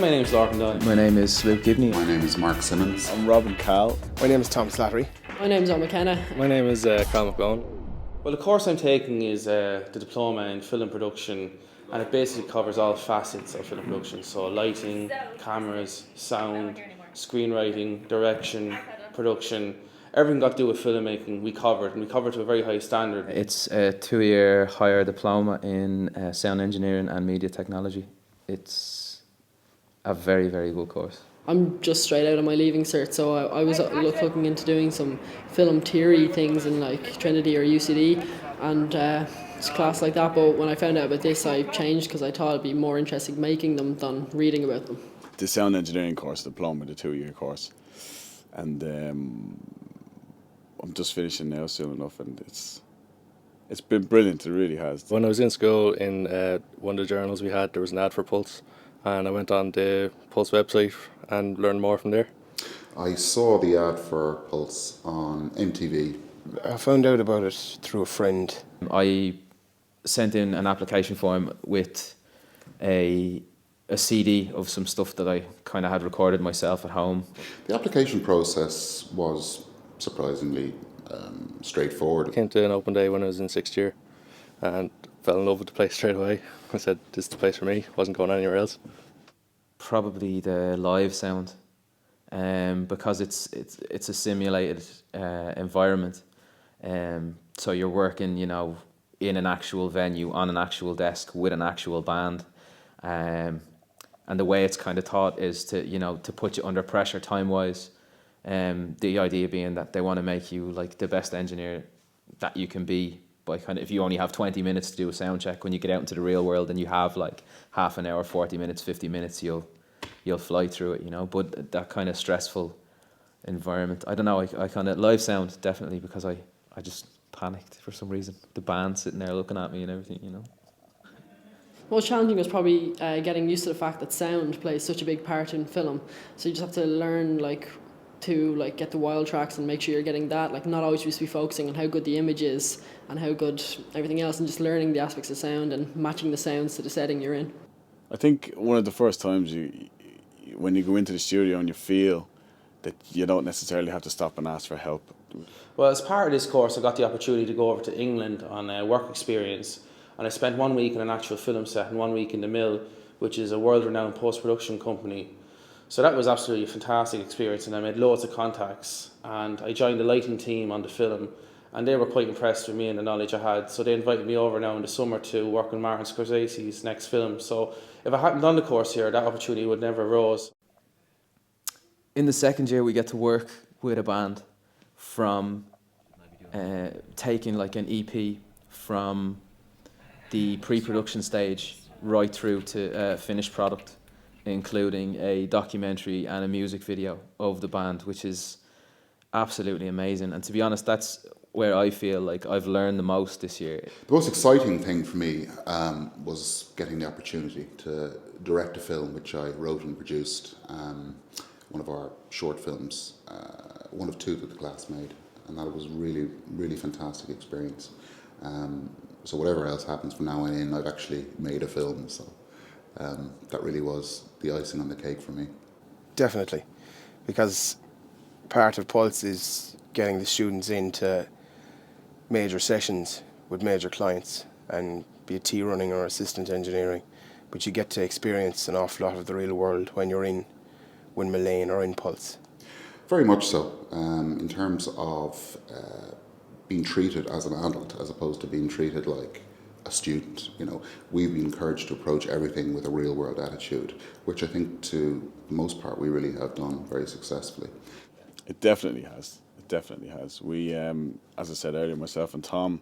my name is Larkin Dunn. My name is Luke Gibney. My name is Mark Simmons. I'm Robin Cowell. My name is Tom Slattery. My name is Owen McKenna. My name is Colin McGowan. Well, the course I'm taking is the diploma in film production, and it basically covers all facets of film production. So lighting, cameras, sound, screenwriting, direction, production, everything got to do with filmmaking we covered, and we covered to a very high standard. It's a 2-year higher diploma in sound engineering and media technology. It's a very, very good course. I'm just straight out of my leaving cert, so I was looking into doing some film theory things in like Trinity or UCD and it's a class like that, but when I found out about this I changed because I thought it'd be more interesting making them than reading about them. The sound engineering course, diploma, the 2-year course, and I'm just finishing now soon enough, and it's been brilliant, it really has. When I was in school, in one of the journals we had, there was an ad for Pulse, and I went on the Pulse website and learned more from there. I saw the ad for Pulse on MTV. I found out about it through a friend. I sent in an application form with a CD of some stuff that I kind of had recorded myself at home. The application process was surprisingly straightforward. I came to an open day when I was in 6th year and fell in love with the place straight away. I said, this is the place for me, wasn't going anywhere else. Probably the live sound, because it's a simulated environment. So you're working, in an actual venue, on an actual desk, with an actual band. And the way it's kind of taught is to put you under pressure time-wise. The idea being that they want to make you like the best engineer that you can be by if you only have 20 minutes to do a sound check, when you get out into the real world and you have like half an hour, 40 minutes, 50 minutes, you'll fly through it, but that kind of stressful environment. I don't know, I kind of, live sound definitely, because I just panicked for some reason. The band sitting there looking at me and everything, Most challenging was probably getting used to the fact that sound plays such a big part in film. So you just have to learn to get the wild tracks and make sure you're getting that. Not always just be focusing on how good the image is and how good everything else, and just learning the aspects of sound and matching the sounds to the setting you're in. I think one of the first times when you go into the studio and you feel that you don't necessarily have to stop and ask for help. Well, as part of this course, I got the opportunity to go over to England on a work experience, and I spent 1 week in an actual film set and 1 week in the Mill, which is a world-renowned post-production company. So that was absolutely a fantastic experience, and I made loads of contacts, and I joined the lighting team on the film, and they were quite impressed with me and the knowledge I had. So they invited me over now in the summer to work on Martin Scorsese's next film. So if I hadn't done the course here, that opportunity would never arose. In the 2nd year, we get to work with a band from taking like an EP from the pre-production stage right through to finished product, including a documentary and a music video of the band, which is absolutely amazing. And to be honest, that's where I feel like I've learned the most this year. The most exciting thing for me was getting the opportunity to direct a film which I wrote and produced. One of our short films, one of 2 that the class made, and that was really, really fantastic experience. So whatever else happens from now on in, I've actually made a film, so that really was the icing on the cake for me. Definitely, because part of Pulse is getting the students into major sessions with major clients, and be it T running or assistant engineering, but you get to experience an awful lot of the real world when you're in Windmill Lane or in Pulse. Very much so, in terms of being treated as an adult as opposed to being treated like a student. We've been encouraged to approach everything with a real world attitude, which I think to the most part we really have done very successfully. It definitely has. It definitely has. We, as I said earlier, myself and Tom,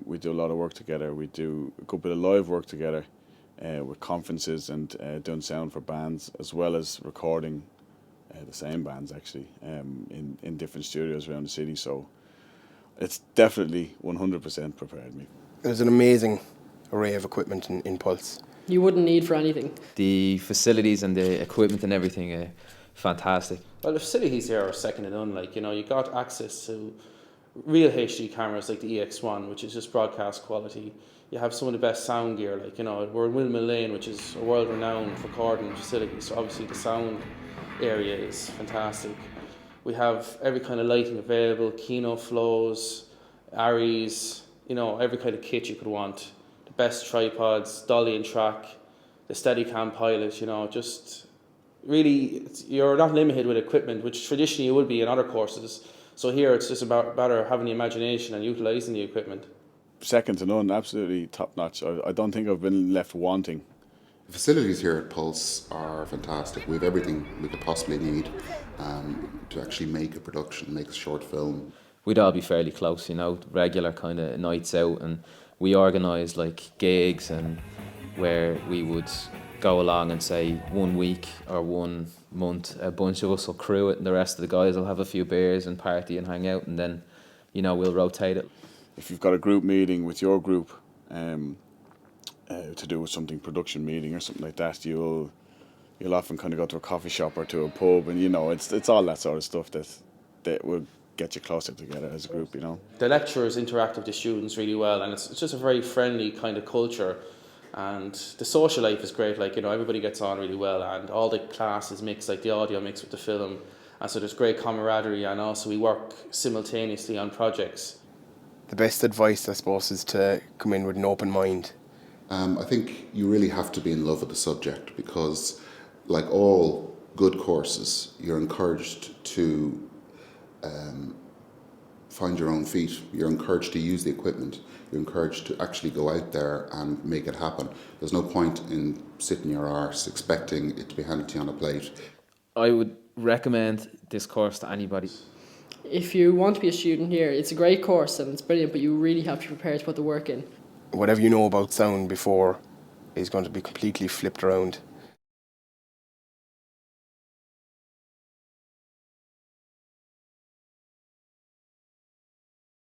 we do a lot of work together. We do a good bit of live work together with conferences and doing sound for bands, as well as recording the same bands actually in different studios around the city. So it's definitely 100% prepared me. There's an amazing array of equipment in Pulse. You wouldn't need for anything. The facilities and the equipment and everything are fantastic. Well, the facilities here are second to none. You got access to real HD cameras like the EX1, which is just broadcast quality. You have some of the best sound gear, like, you know, we're in Windmill Lane, which is a world-renowned recording facility, so obviously the sound area is fantastic. We have every kind of lighting available, Kino flows, Aries, you know, every kind of kit you could want. The best tripods, dolly and track, the Steadicam pilot, you know, just really, you're not limited with equipment, which traditionally you would be in other courses. So here it's just about better having the imagination and utilising the equipment. Second to none, absolutely top notch. I don't think I've been left wanting. The facilities here at Pulse are fantastic. We have everything we could possibly need to actually make a production, make a short film. We'd all be fairly close, you know, regular kind of nights out, and we organise like gigs and where we would go along and say 1 week or 1 month, a bunch of us will crew it and the rest of the guys will have a few beers and party and hang out, and then, you know, we'll rotate it. If you've got a group meeting with your group to do with something, production meeting or something like that, you'll often kind of go to a coffee shop or to a pub, and you know it's all that sort of stuff that will get you closer together as a group, you know. The lecturers interact with the students really well, and it's just a very friendly kind of culture, and the social life is great, like, you know, everybody gets on really well, and all the classes mix, like the audio mix with the film, and so there's great camaraderie, and also we work simultaneously on projects. The best advice, I suppose, is to come in with an open mind. I think you really have to be in love with the subject because, like all good courses, you're encouraged to find your own feet. You're encouraged to use the equipment. You're encouraged to actually go out there and make it happen. There's no point in sitting your arse expecting it to be handed to you on a plate. I would recommend this course to anybody. If you want to be a student here, it's a great course and it's brilliant, but you really have to prepare to put the work in. Whatever you know about sound before is going to be completely flipped around.